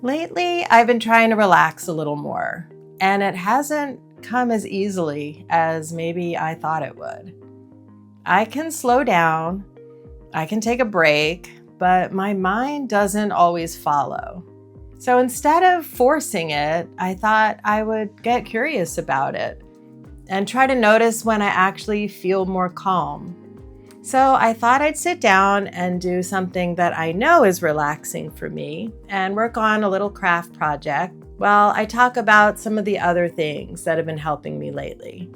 Lately, I've been trying to relax a little more, and it hasn't come as easily as maybe I thought it would. I can slow down, I can take a break, but my mind doesn't always follow. So instead of forcing it, I thought I would get curious about it and try to notice when I actually feel more calm. So I thought I'd sit down and do something that I know is relaxing for me and work on a little craft project while I talk about some of the other things that have been helping me lately.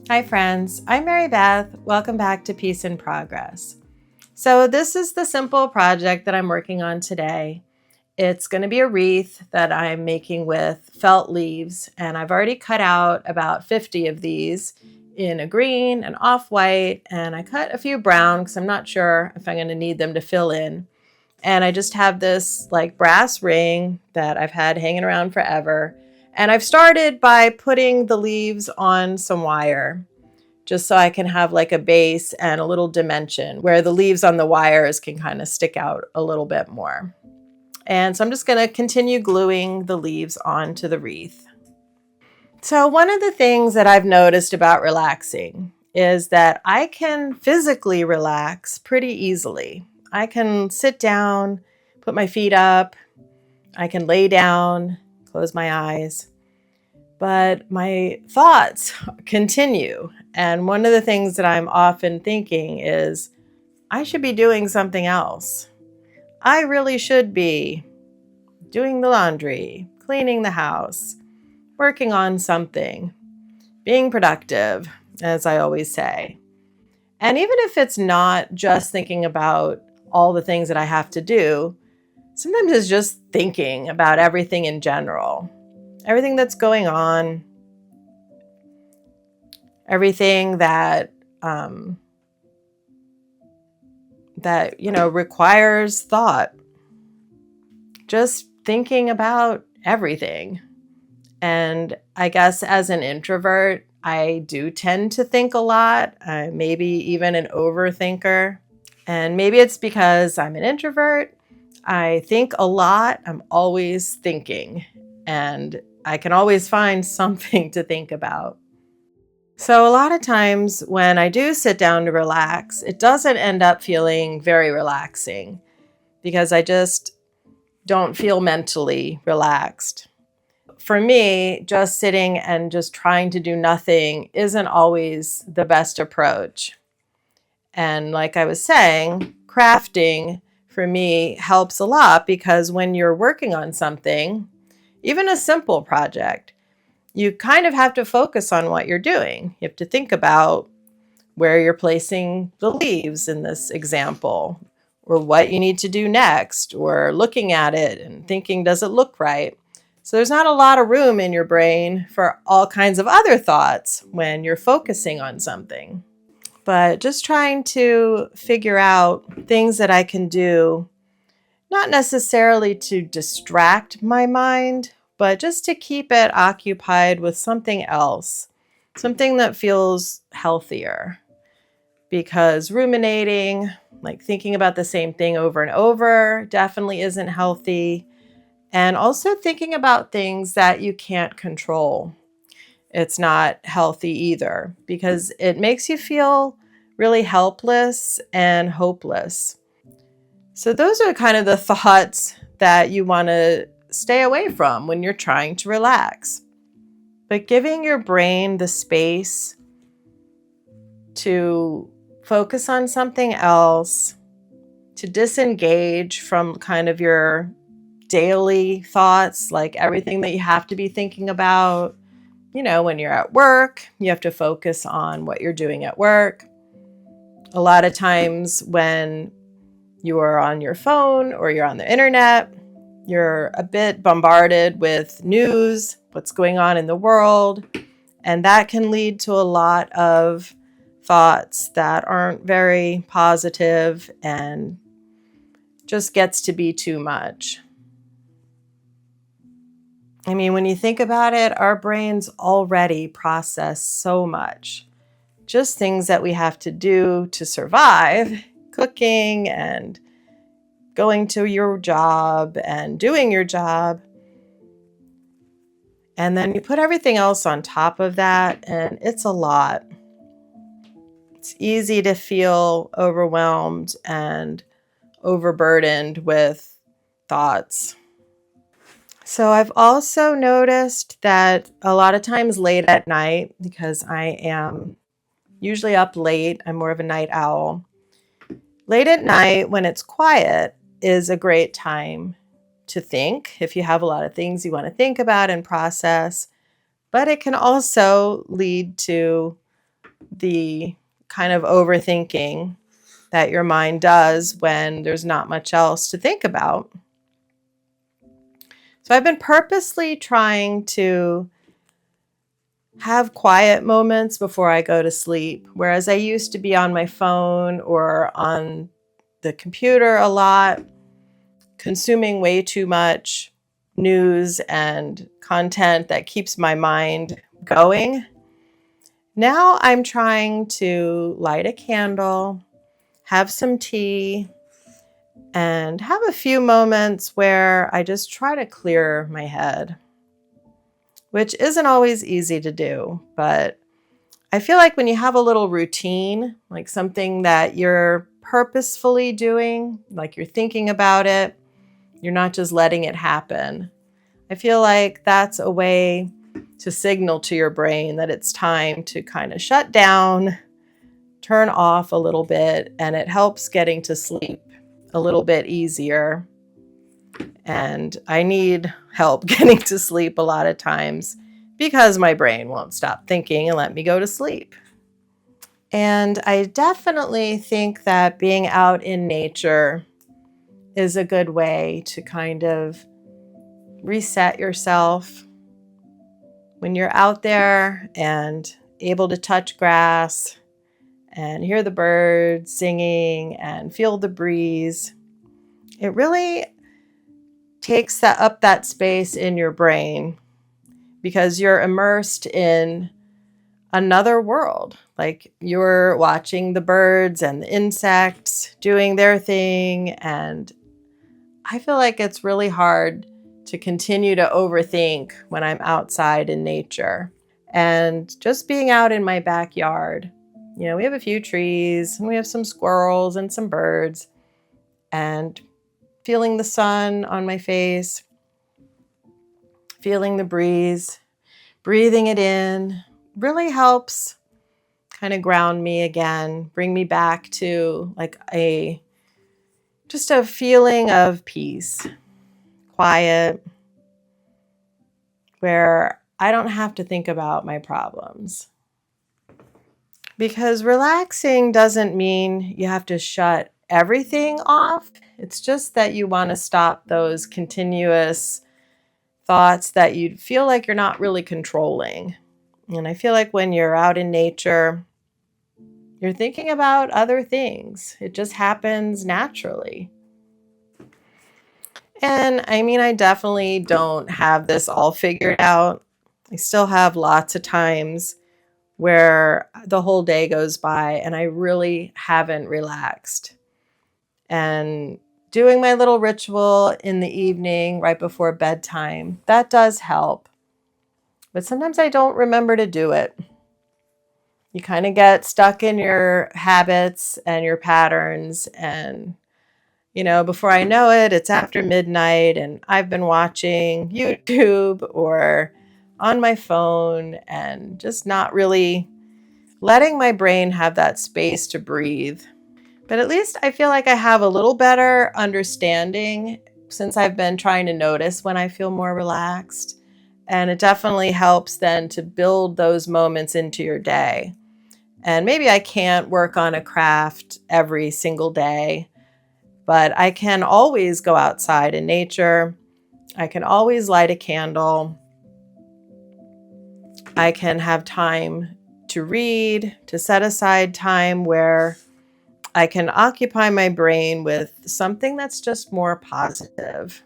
Hi friends, I'm Mary Beth. Welcome back to Peace in Progress. So this is the simple project that I'm working on today. It's going to be a wreath that I'm making with felt leaves, and I've already cut out about 50 of these in a green, an off-white, and I cut a few brown because I'm not sure if I'm going to need them to fill in. And I just have this like brass ring that I've had hanging around forever. And I've started by putting the leaves on some wire just so I can have like a base and a little dimension where the leaves on the wires can kind of stick out a little bit more. And so I'm just going to continue gluing the leaves onto the wreath. So one of the things that I've noticed about relaxing is that I can physically relax pretty easily. I can sit down, put my feet up, I can lay down, close my eyes, but my thoughts continue. And one of the things that I'm often thinking is, I should be doing something else. I really should be doing the laundry, cleaning the house, working on something, being productive, as I always say. And even if it's not just thinking about all the things that I have to do, sometimes it's just thinking about everything in general, everything that's going on, everything that requires thought. Just thinking about everything. And I guess as an introvert, I do tend to think a lot, maybe even an overthinker. And maybe it's because I'm an introvert. I think a lot. I'm always thinking, and I can always find something to think about. So a lot of times when I do sit down to relax, it doesn't end up feeling very relaxing because I just don't feel mentally relaxed. For me, just sitting and just trying to do nothing isn't always the best approach. And like I was saying, crafting for me helps a lot because when you're working on something, even a simple project, you kind of have to focus on what you're doing. You have to think about where you're placing the leaves in this example, or what you need to do next, or looking at it and thinking, does it look right? So there's not a lot of room in your brain for all kinds of other thoughts when you're focusing on something. But just trying to figure out things that I can do, not necessarily to distract my mind, but just to keep it occupied with something else, something that feels healthier. Because ruminating, like thinking about the same thing over and over, definitely isn't healthy. And also thinking about things that you can't control. It's not healthy either because it makes you feel really helpless and hopeless. So those are kind of the thoughts that you want to stay away from when you're trying to relax. But giving your brain the space to focus on something else, to disengage from kind of your daily thoughts, like everything that you have to be thinking about. When you're at work, you have to focus on what you're doing at work. A lot of times when you are on your phone or you're on the internet, you're a bit bombarded with news, what's going on in the world, and that can lead to a lot of thoughts that aren't very positive and just gets to be too much. When you think about it, our brains already process so much. just things that we have to do to survive, cooking and going to your job and doing your job. And then you put everything else on top of that, and it's a lot. It's easy to feel overwhelmed and overburdened with thoughts. So I've also noticed that a lot of times late at night, because I am usually up late, I'm more of a night owl. Late at night when it's quiet is a great time to think if you have a lot of things you want to think about and process. But it can also lead to the kind of overthinking that your mind does when there's not much else to think about. So I've been purposely trying to have quiet moments before I go to sleep, whereas I used to be on my phone or on the computer a lot, consuming way too much news and content that keeps my mind going. Now I'm trying to light a candle, have some tea, and have a few moments where I just try to clear my head, which isn't always easy to do. But I feel like when you have a little routine, like something that you're purposefully doing, like you're thinking about it, you're not just letting it happen. I feel like that's a way to signal to your brain that it's time to kind of shut down, turn off a little bit, and it helps getting to sleep a little bit easier. And I need help getting to sleep a lot of times because my brain won't stop thinking and let me go to sleep. And I definitely think that being out in nature is a good way to kind of reset yourself. When you're out there and able to touch grass and hear the birds singing and feel the breeze, it really takes up that space in your brain because you're immersed in another world. Like you're watching the birds and the insects doing their thing. And I feel like it's really hard to continue to overthink when I'm outside in nature. And just being out in my backyard, we have a few trees and we have some squirrels and some birds, and feeling the sun on my face, feeling the breeze, breathing it in really helps kind of ground me again, bring me back to like just a feeling of peace, quiet, where I don't have to think about my problems. Because relaxing doesn't mean you have to shut everything off. It's just that you want to stop those continuous thoughts that you feel like you're not really controlling. And I feel like when you're out in nature, you're thinking about other things. It just happens naturally. And I mean, I definitely don't have this all figured out. I still have lots of times where the whole day goes by and I really haven't relaxed. And doing my little ritual in the evening right before bedtime, that does help. But sometimes I don't remember to do it. You kind of get stuck in your habits and your patterns, and before I know it, it's after midnight and I've been watching YouTube or on my phone and just not really letting my brain have that space to breathe. But at least I feel like I have a little better understanding since I've been trying to notice when I feel more relaxed. And it definitely helps then to build those moments into your day. And maybe I can't work on a craft every single day, but I can always go outside in nature. I can always light a candle. I can have time to read, to set aside time where I can occupy my brain with something that's just more positive.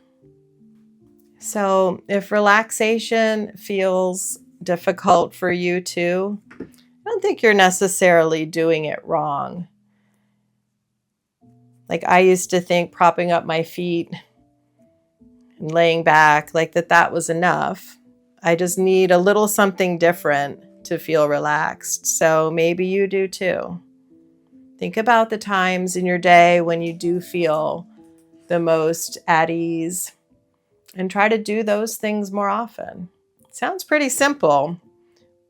So if relaxation feels difficult for you too, I don't think you're necessarily doing it wrong. Like I used to think propping up my feet and laying back like that was enough. I just need a little something different to feel relaxed. So maybe you do too. Think about the times in your day when you do feel the most at ease and try to do those things more often. Sounds pretty simple,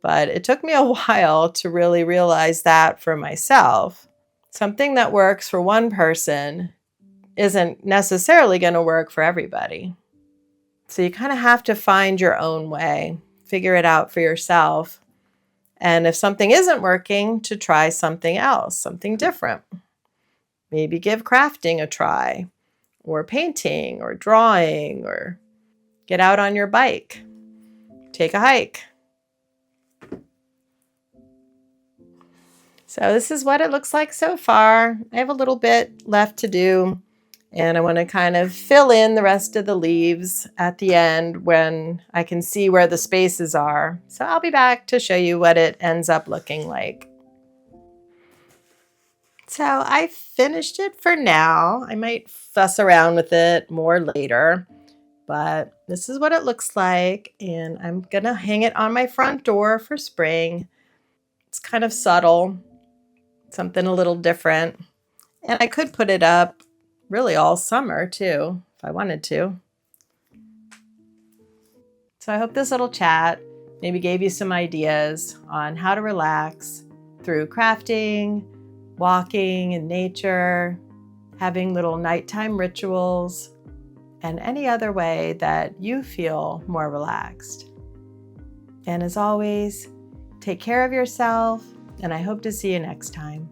but it took me a while to really realize that for myself. Something that works for one person isn't necessarily going to work for everybody. So you kind of have to find your own way, figure it out for yourself. And if something isn't working, to try something else, something different. Maybe give crafting a try, or painting, or drawing, or get out on your bike, take a hike. So this is what it looks like so far. I have a little bit left to do, and I want to kind of fill in the rest of the leaves at the end when I can see where the spaces are. So I'll be back to show you what it ends up looking like. So I finished it for now. I might fuss around with it more later, but this is what it looks like, and I'm gonna hang it on my front door for spring. It's kind of subtle, something a little different, and I could put it up really all summer too, if I wanted to. So I hope this little chat maybe gave you some ideas on how to relax through crafting, walking in nature, having little nighttime rituals, and any other way that you feel more relaxed. And as always, take care of yourself, and I hope to see you next time.